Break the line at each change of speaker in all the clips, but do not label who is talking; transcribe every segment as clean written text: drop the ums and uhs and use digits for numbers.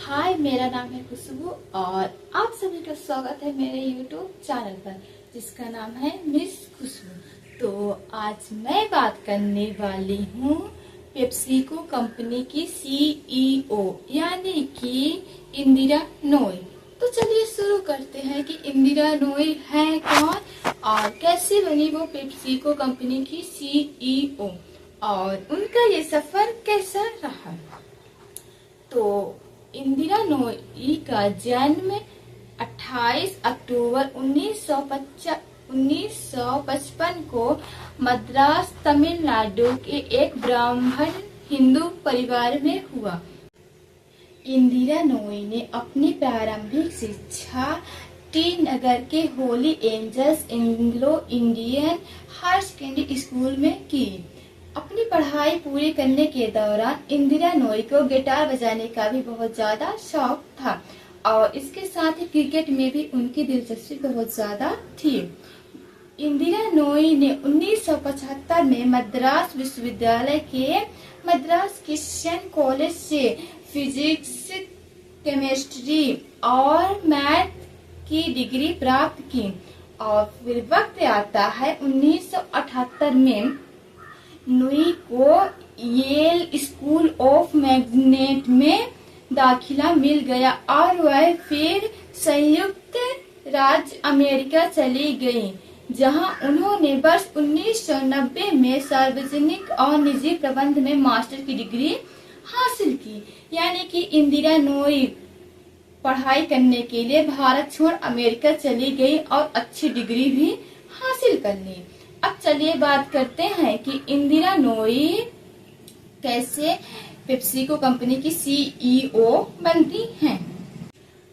हाय, मेरा नाम है खुशबू और आप सभी का स्वागत है मेरे यूट्यूब चैनल पर जिसका नाम है मिस खुशबू। तो आज मैं बात करने वाली हूँ पेप्सिको कंपनी की सीईओ यानी कि इंदिरा नोई। तो चलिए शुरू करते हैं कि इंदिरा नोई है कौन और कैसे बनी वो पेप्सिको कंपनी की सीईओ और उनका ये सफर कैसा रहा। तो इंदिरा नोई का जन्म 28 अक्टूबर 1955 को मद्रास तमिलनाडु के एक ब्राह्मण हिंदू परिवार में हुआ। इंदिरा नोई ने अपनी प्रारंभिक शिक्षा टी नगर के Holy Angels Anglo Indian Higher Secondary School में की। अपनी पढ़ाई पूरी करने के दौरान इंदिरा नोई को गिटार बजाने का भी बहुत ज्यादा शौक था और इसके साथ ही क्रिकेट में भी उनकी दिलचस्पी बहुत ज्यादा थी। इंदिरा नोई ने 1975 में मद्रास विश्वविद्यालय के मद्रास क्रिश्चियन कॉलेज से फिजिक्स, केमिस्ट्री और मैथ की डिग्री प्राप्त की और फिर वक्त आता है 1978 में नोई को येल स्कूल ऑफ मैनेजमेंट में दाखिला मिल गया और वह फिर संयुक्त राज्य अमेरिका चली गई, जहां उन्होंने वर्ष 1990 में सार्वजनिक और निजी प्रबंध में मास्टर की डिग्री हासिल की। यानी कि इंदिरा नोई पढ़ाई करने के लिए भारत छोड़ अमेरिका चली गई और अच्छी डिग्री भी हासिल कर ली। अब चलिए बात करते हैं कि इंदिरा नोई कैसे पेप्सिको कंपनी की सीईओ बनती हैं।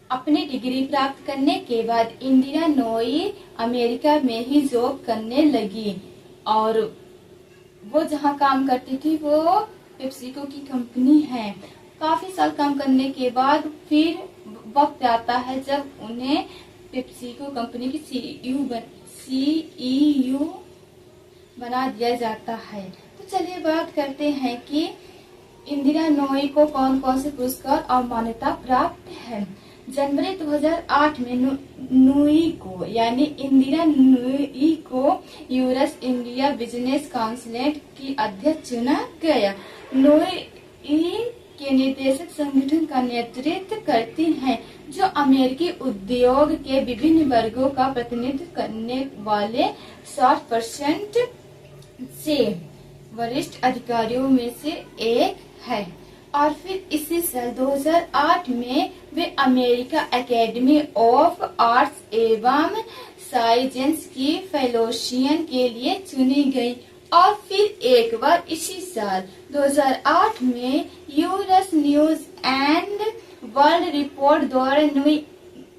अपनी डिग्री प्राप्त करने के बाद इंदिरा नोई अमेरिका में ही जॉब करने लगी और वो जहां काम करती थी वो पेप्सिको की कंपनी है। काफी साल काम करने के बाद फिर वक्त आता है जब उन्हें पेप्सिको कंपनी की सीईओ बना दिया जाता है। तो चलिए बात करते हैं कि इंदिरा नोई को कौन कौन से पुरस्कार और मान्यता प्राप्त है। जनवरी 2008 में नोई को यानी इंदिरा नोई को यूएस इंडिया बिजनेस काउंसिल की अध्यक्ष चुना गया। नोई के निदेशक संगठन का नेतृत्व करती हैं, जो अमेरिकी उद्योग के विभिन्न वर्गों का प्रतिनिधित्व करने वाले 60% से वरिष्ठ अधिकारियों में से एक है। और फिर इसी साल 2008 में वे अमेरिका एकेडमी ऑफ आर्ट्स एवं साइंसेस की फेलोशिप के लिए चुनी गई। और फिर एक बार इसी साल 2008 में US news and world report द्वारा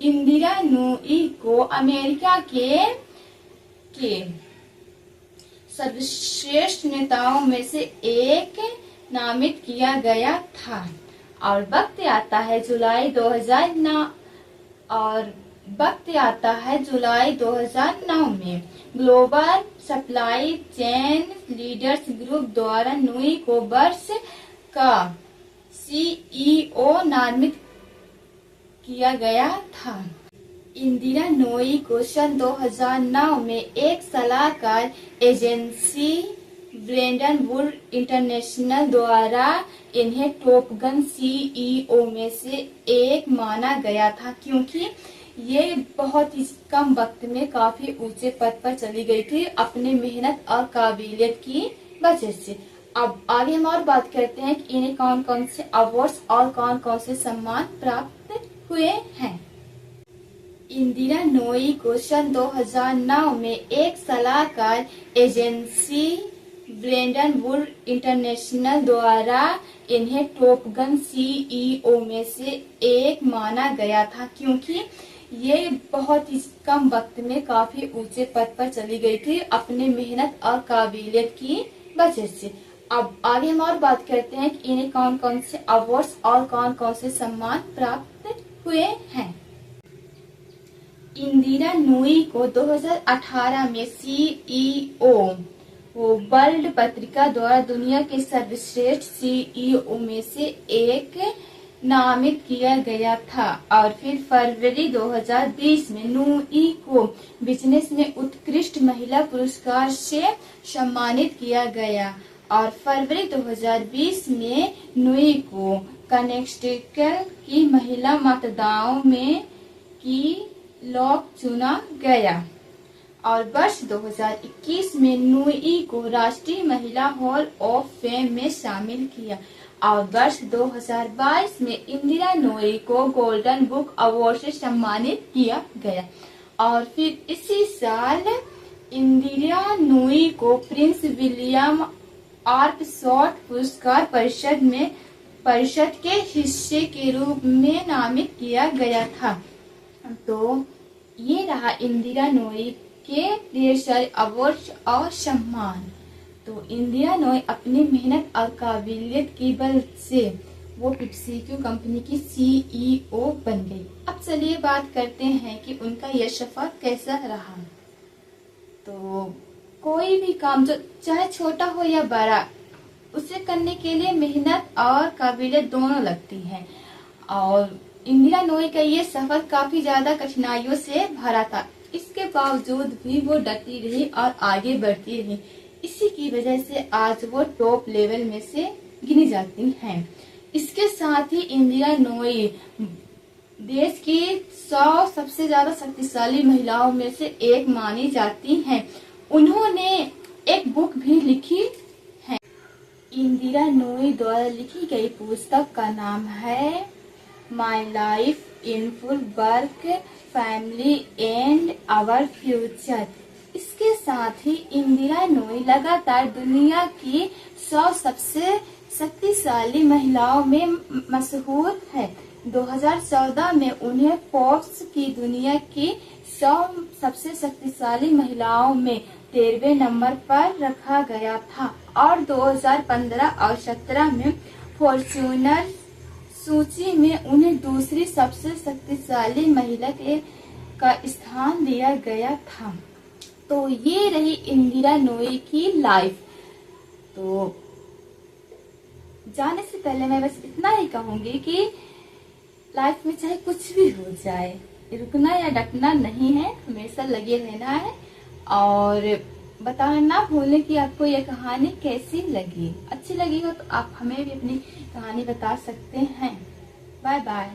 इंदिरा नोई को अमेरिका के सर्वश्रेष्ठ नेताओं में से एक नामित किया गया था। और वक्त आता है जुलाई 2009 में global supply chain leaders group द्वारा नोई को वर्ष का सीईओ नामित किया गया था। इंदिरा नोई को सन 2009 में एक सलाहकार एजेंसी ब्रेंडन वुड इंटरनेशनल द्वारा इन्हें टॉप गन सीईओ में से एक माना गया था, क्योंकि ये बहुत ही कम वक्त में काफी ऊंचे पद पर चली गई थी अपने मेहनत और काबिलियत की वजह से। अब आगे हम और बात करते हैं कि इन्हें कौन कौन से अवार्ड्स और कौन कौन से सम्मान प्राप्त हुए हैं। इंदिरा नोई को सन 2009 में एक सलाहकार एजेंसी ब्रेंडन वुड इंटरनेशनल द्वारा इन्हें टॉप गन सीईओ में से एक माना गया था, क्योंकि ये बहुत ही कम वक्त में काफी ऊंचे पद पर चली गई थी अपने मेहनत और काबिलियत की वजह से। अब आगे हम और बात करते हैं कि इन्हें कौन कौन से अवार्ड्स और कौन कौन से सम्मान प्राप्त हुए हैं। इंदिरा नोई को 2018 में सीईओ वर्ल्ड पत्रिका द्वारा दुनिया के सर्वश्रेष्ठ सीईओ में से एक नामित किया गया था। और फिर फरवरी 2020 में नुई को बिजनेस में उत्कृष्ट महिला पुरस्कार से सम्मानित किया गया। और फरवरी 2020 में नुई को कनेक्टिकट की महिला मतदाताओं में की लोक चुना गया। और वर्ष 2021 में नुई को राष्ट्रीय महिला हॉल ऑफ फेम में शामिल किया। और वर्ष 2022 में इंदिरा नूई को गोल्डन बुक अवार्ड से सम्मानित किया गया। और फिर इसी साल इंदिरा नूई को प्रिंस विलियम आर्पसॉट पुरस्कार परिषद के हिस्से के रूप में नामित किया गया था। तो ये रहा इंदिरा नूई के ढेर सारे अवार्ड और सम्मान। तो इंदिरा नूई अपनी मेहनत और काबिलियत की बल से वो पिप्सीक्यू कंपनी की CEO बन गई। अब चलिए बात करते हैं कि उनका यह सफर कैसा रहा। तो कोई भी काम जो चाहे छोटा हो या बड़ा, उसे करने के लिए मेहनत और काबिलियत दोनों लगती है। और इंदिरा नूई का ये सफर काफी ज्यादा कठिनाइयों से भरा था। इसके बावजूद भी वो डटी रही और आगे बढ़ती रही। इसी की वजह से आज वो टॉप लेवल में से गिनी जाती हैं। इसके साथ ही इंदिरा नूई देश की 100 सबसे ज्यादा शक्तिशाली महिलाओं में से एक मानी जाती हैं। उन्होंने एक बुक भी लिखी है। इंदिरा नूई द्वारा लिखी गई पुस्तक का नाम है My Life in Full Work, Family and Our Future. इसके साथ ही इंदिरा नूई लगातार दुनिया की 100 सबसे शक्तिशाली महिलाओं में मशहूर है। 2014 में उन्हें फोर्ब्स की दुनिया की 100 सबसे शक्तिशाली महिलाओं में 13वें नंबर पर रखा गया था। और 2015 और 17 में फॉर्च्यूनर सूची में उन्हें दूसरी सबसे शक्तिशाली महिला का स्थान दिया गया था। तो ये रही इंदिरा नूई की लाइफ। तो जाने से पहले मैं बस इतना ही कहूंगी कि लाइफ में चाहे कुछ भी हो जाए, रुकना या डटना नहीं है, हमेशा लगे रहना है। और बताना ना भूलें कि आपको यह कहानी कैसी लगी। अच्छी लगी हो तो आप हमें भी अपनी कहानी बता सकते हैं। Bye bye.